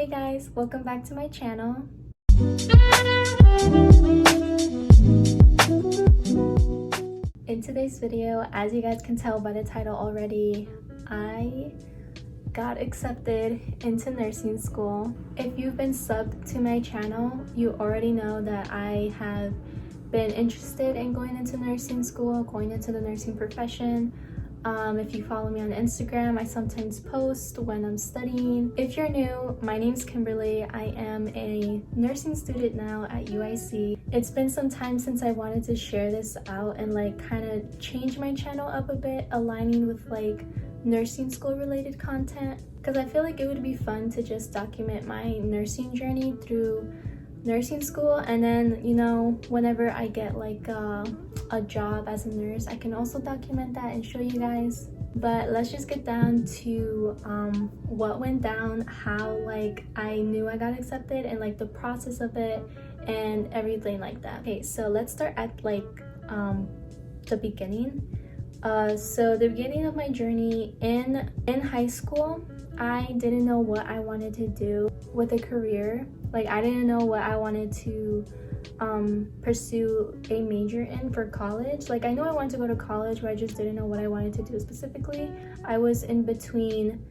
Hey guys, welcome back to my channel. In today's video, as you guys can tell by the title already, I got accepted into nursing school. If you've been subbed to my channel, you already know that I have been interested in going into nursing school, going into the nursing profession. If you follow me on Instagram, I sometimes post when I'm studying. If you're new, my name's Kimberly. I am a nursing student now at UIC. It's been some time since I wanted to share this out and kind of change my channel up a bit, aligning with nursing school related content, because I feel like it would be fun to just document my nursing journey through nursing school, and then whenever I get a job as a nurse, I can also document that and show you guys. But let's just get down to what went down, how I knew I got accepted, and the process of it and everything like that. Okay, so let's start at the beginning. So the beginning of my journey in high school, I didn't know what I wanted to do with a career. I didn't know what I wanted to pursue a major in for college. I knew I wanted to go to college, but I just didn't know what I wanted to do specifically. I was in between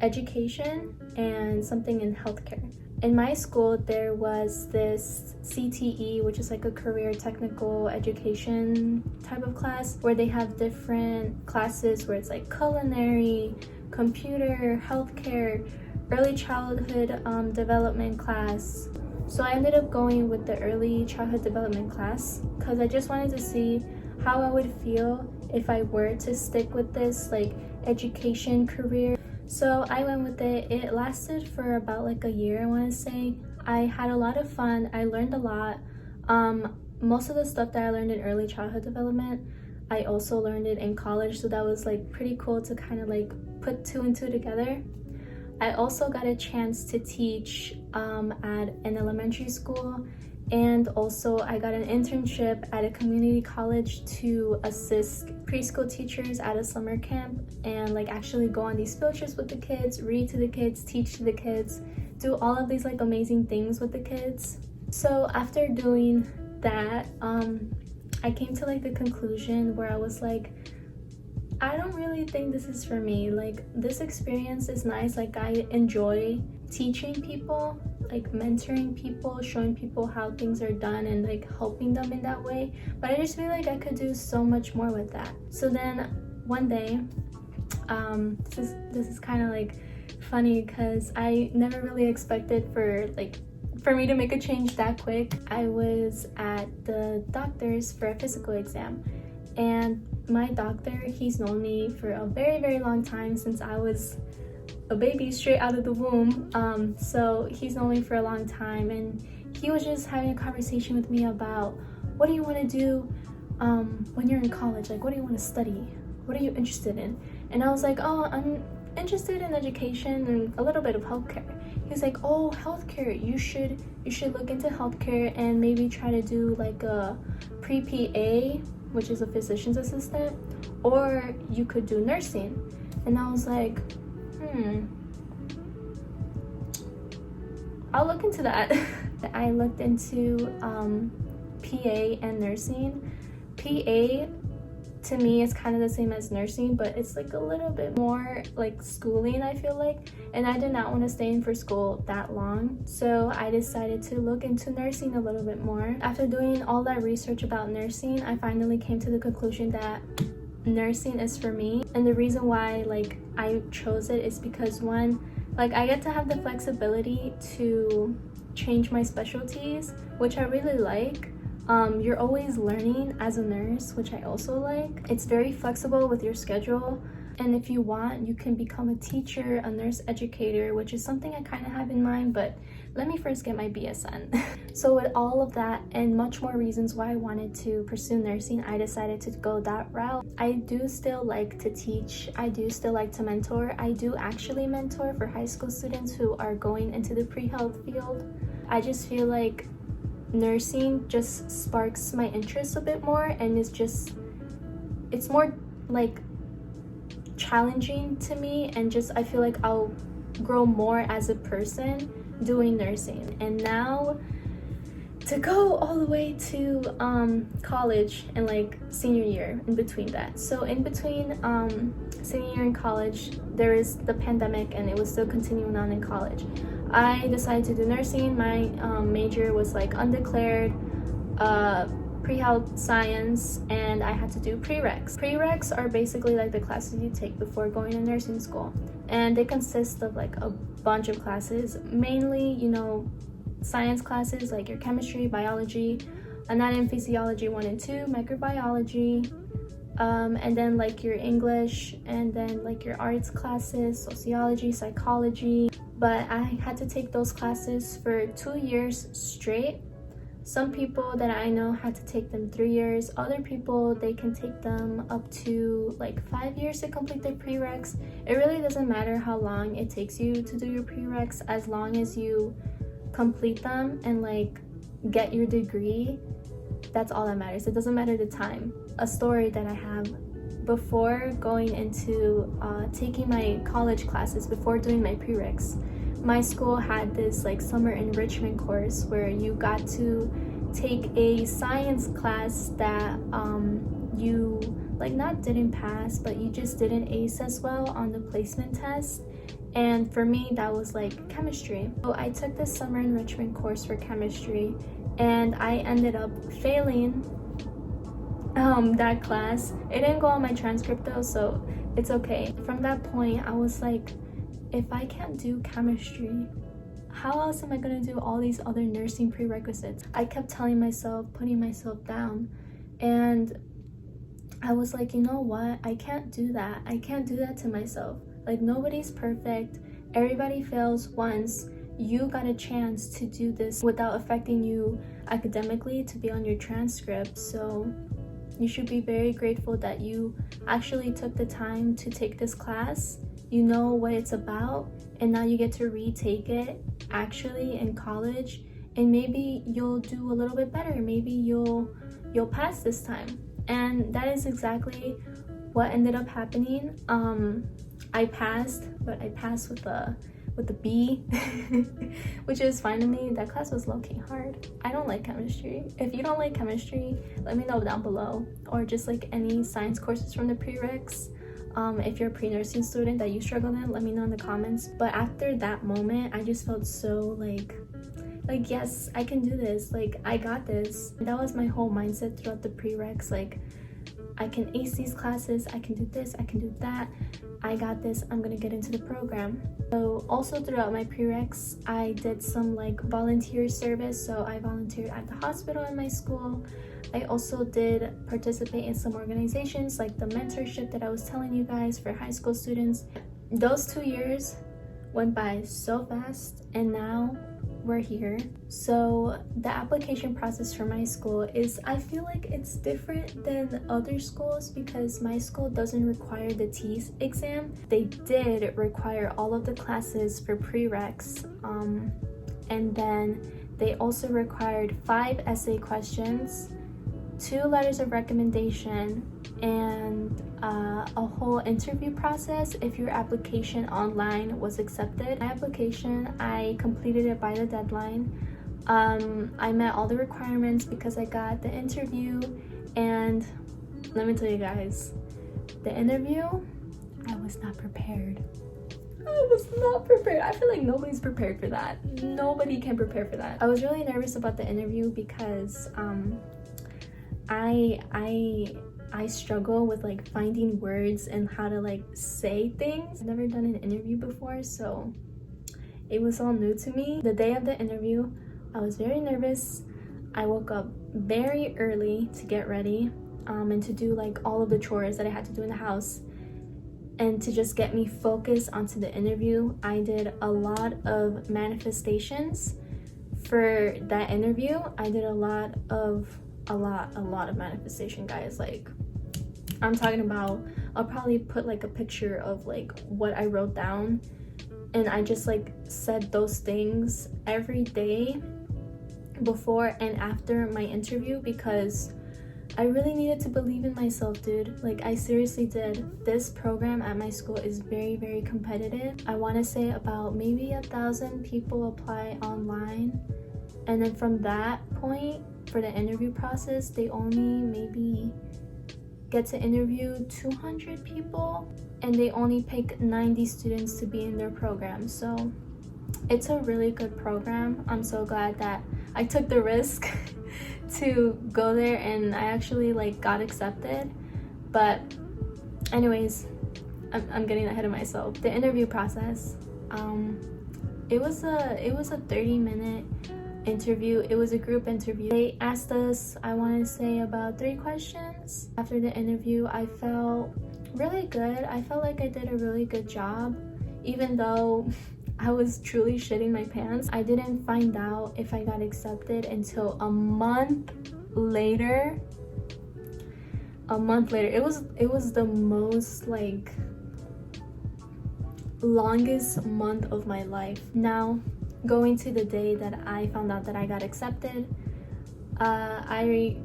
education and something in healthcare. In my school, there was this CTE, which is a career technical education type of class, where they have different classes where it's culinary, computer, healthcare, early childhood development class. So I ended up going with the early childhood development class because I just wanted to see how I would feel if I were to stick with this education career. So I went with it. It lasted for about a year, I want to say. I had a lot of fun. I learned a lot. Most of the stuff that I learned in early childhood development, I also learned it in college, so that was pretty cool to kind of put two and two together. I also got a chance to teach at an elementary school, and also I got an internship at a community college to assist preschool teachers at a summer camp and actually go on these field trips with the kids, read to the kids, teach to the kids, do all of these amazing things with the kids. So after doing that, I came to the conclusion where I was I don't really think this is for me. This experience is nice. I enjoy teaching people, mentoring people, showing people how things are done and helping them in that way. But I just feel I could do so much more with that. So then one day, this is kind of funny because I never really expected for me to make a change that quick. I was at the doctor's for a physical exam, and my doctor, he's known me for a very, very long time, since I was a baby straight out of the womb. So he's known me for a long time, and he was just having a conversation with me about, what do you want to do when you're in college? What do you want to study? What are you interested in? And I was oh, I'm interested in education and a little bit of healthcare. He was oh, healthcare, you should look into healthcare and maybe try to do a pre-PA, which is a physician's assistant, or you could do nursing. And I was I'll look into that. I looked into PA and nursing. PA to me is kind of the same as nursing, but it's a little bit more schooling, I feel and I did not want to stay in for school that long, so I decided to look into nursing a little bit more. After doing all that research about nursing, I finally came to the conclusion that nursing is for me. And the reason why I chose it is because, one, I get to have the flexibility to change my specialties, which I really like. You're always learning as a nurse, which I also like. It's very flexible with your schedule, and if you want, you can become a teacher, a nurse educator, which is something I kind of have in mind, but let me first get my BSN. So with all of that and much more reasons why I wanted to pursue nursing, I decided to go that route. I do still like to teach. I do still like to mentor. I do actually mentor for high school students who are going into the pre-health field. I just feel nursing just sparks my interest a bit more, and it's more challenging to me, and just I feel I'll grow more as a person doing nursing. And now to go all the way to college and like senior year in between that. So in between senior year in college, there is the pandemic and it was still continuing on in college. I decided to do nursing. My major was like undeclared pre-health science, and I had to do prereqs. Prereqs are basically like the classes you take before going to nursing school, and they consist of like a bunch of classes, mainly, you know, science classes like your chemistry, biology, anatomy and physiology 1 and 2, microbiology, and then like your English, and then like your arts classes, sociology, psychology. But I had to take those classes for 2 years straight. Some people that I know had to take them 3 years. Other people, they can take them up to like 5 years to complete their prereqs. It really doesn't matter how long it takes you to do your prereqs, as long as you complete them and like get your degree. That's all that matters. It doesn't matter the time. A story that I have: before going into taking my college classes, before doing my prereqs, my school had this like summer enrichment course where you got to take a science class that you like not didn't pass, but you just didn't ace as well on the placement test. And for me, that was like chemistry. So I took this summer enrichment course for chemistry, and I ended up failing that class. It didn't go on my transcript though, so it's okay. From that point, I was like, if I can't do chemistry, how else am I gonna do all these other nursing prerequisites? I kept telling myself, putting myself down, and I was like, you know what? I can't do that. I can't do that to myself. Like, nobody's perfect. Everybody fails once. You got a chance to do this without affecting you academically, to be on your transcript. So you should be very grateful that you actually took the time to take this class. You know what it's about, and now you get to retake it actually in college, and maybe you'll do a little bit better. Maybe you'll pass this time. And that is exactly what ended up happening. I passed, but I passed with a B, which is fine to me. That class was low-key hard. I don't like chemistry. If you don't like chemistry, let me know down below, or just like any science courses from the prereqs. If you're a pre-nursing student that you struggle in, let me know in the comments. But after that moment, I just felt so like yes, I can do this. Like, I got this. That was my whole mindset throughout the prereqs. Like, I can ace these classes, I can do this, I can do that. I got this, I'm gonna get into the program. So also throughout my prereqs, I did some like volunteer service. So I volunteered at the hospital in my school. I also did participate in some organizations like the mentorship that I was telling you guys for high school students. Those 2 years went by so fast, and now we're here. So the application process for my school is, I feel like it's different than other schools because my school doesn't require the TEAS exam. They did require all of the classes for prereqs, and then they also required 5 essay questions, 2 letters of recommendation, and a whole interview process if your application online was accepted. My application, I completed it by the deadline. I met all the requirements because I got the interview, and let me tell you guys, the interview, I was not prepared. I was not prepared. I feel like nobody's prepared for that. Nobody can prepare for that. I was really nervous about the interview because I struggle with like finding words and how to like say things. I've never done an interview before, so it was all new to me. The day of the interview, I was very nervous. I woke up very early to get ready and to do like all of the chores that I had to do in the house, and to just get me focused onto the interview. I did a lot of manifestations for that interview. I did a lot of manifestation, guys. Like, I'm talking about, I'll probably put like a picture of like what I wrote down, and I just like said those things every day before and after my interview, because I really needed to believe in myself, dude. Like, I seriously did. This program at my school is very, very competitive. I want to say about maybe 1,000 people apply online, and then from that point for the interview process, they only maybe get to interview 200 people, and they only pick 90 students to be in their program. So it's a really good program. I'm so glad that I took the risk to go there, and I actually like got accepted. But anyways, I'm getting ahead of myself. The interview process, it was a 30-minute interview. It was a group interview. They asked us, I want to say, about 3 questions. After the interview, I felt really good. I felt like I did a really good job, even though I was truly shitting my pants. I didn't find out if I got accepted until a month later. It was the most like longest month of my life. Now, going to the day that I found out that I got accepted, I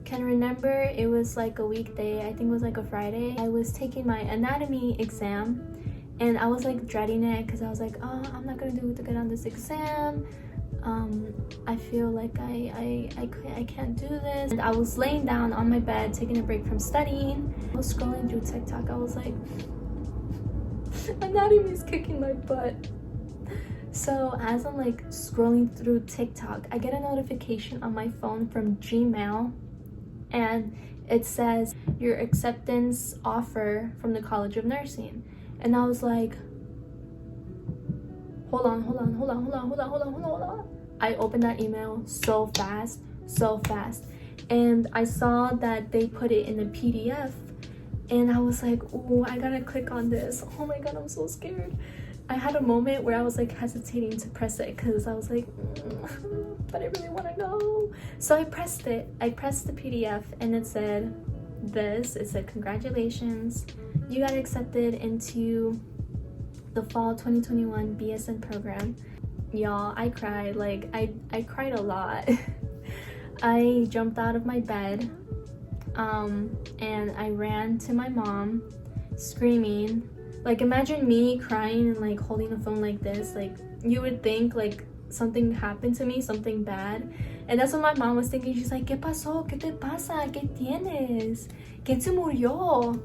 can remember it was like a weekday. I think it was like a Friday. I was taking my anatomy exam, and I was like dreading it because I was like, oh, I'm not gonna do good on this exam. I feel like I can't do this. And I was laying down on my bed taking a break from studying. I was scrolling through TikTok. I was like, anatomy is kicking my butt. So as I'm like scrolling through TikTok, I get a notification on my phone from Gmail, and it says your acceptance offer from the College of Nursing. And I was like, hold on. I opened that email so fast. And I saw that they put it in a PDF, and I was like, oh, I gotta click on this. Oh my god, I'm so scared. I had a moment where I was like hesitating to press it because I was like, but I really want to go. So I pressed it. I pressed the PDF, and it said this. It said, congratulations, you got accepted into the fall 2021 BSN program. Y'all, I cried. Like, I cried a lot. I jumped out of my bed, and I ran to my mom screaming. Like, imagine me crying and like holding the phone like this. Like, you would think like something happened to me, something bad. And that's what my mom was thinking. She's like, ¿Qué pasó? ¿Qué te pasa? ¿Qué tienes? ¿Quién se murió?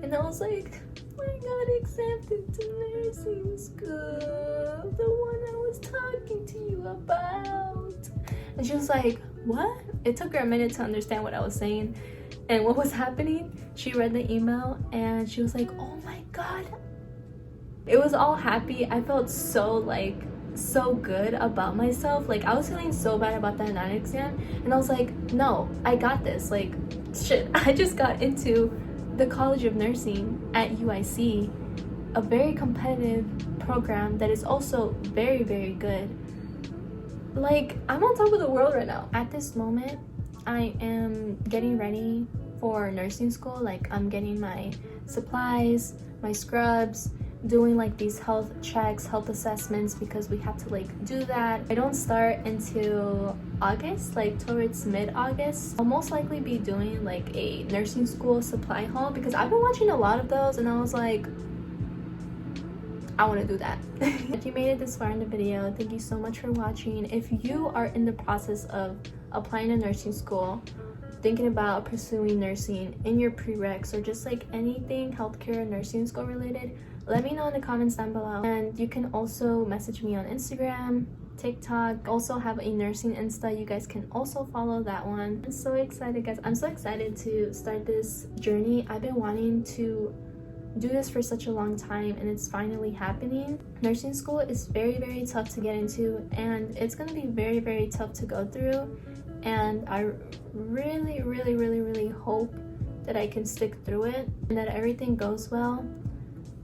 And I was like, I got accepted to nursing school, the one I was talking to you about. And she was like, what? It took her a minute to understand what I was saying and what was happening. She read the email and she was like, oh my god. It was all happy. I felt so good about myself. Like, I was feeling so bad about that anatomy exam, and I was like, no, I got this. Like, shit, I just got into the College of Nursing at UIC, a very competitive program that is also very, very good. Like, I'm on top of the world right now. At this moment, I am getting ready for nursing school. Like, I'm getting my supplies, my scrubs, doing like these health checks, health assessments, because we have to like do that. I don't start until August, like towards mid-August. I'll most likely be doing like a nursing school supply haul because I've been watching a lot of those, and I was like, I want to do that. If you made it this far in the video, thank you so much for watching. If you are in the process of applying to nursing school, thinking about pursuing nursing in your prereqs, or just like anything healthcare nursing school related, let me know in the comments down below. And you can also message me on Instagram, TikTok. Also have a nursing Insta. You guys can also follow that one. I'm so excited, guys. I'm so excited to start this journey. I've been wanting to do this for such a long time, and it's finally happening. Nursing school is very, very tough to get into, and it's going to be very, very tough to go through. And I really, really, really, really hope that I can stick through it and that everything goes well.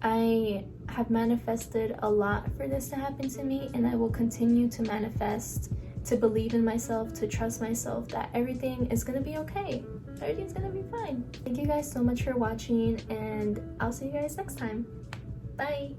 I have manifested a lot for this to happen to me, and I will continue to manifest, to believe in myself, to trust myself that everything is gonna be okay. Everything's gonna be fine. Thank you guys so much for watching, and I'll see you guys next time. Bye.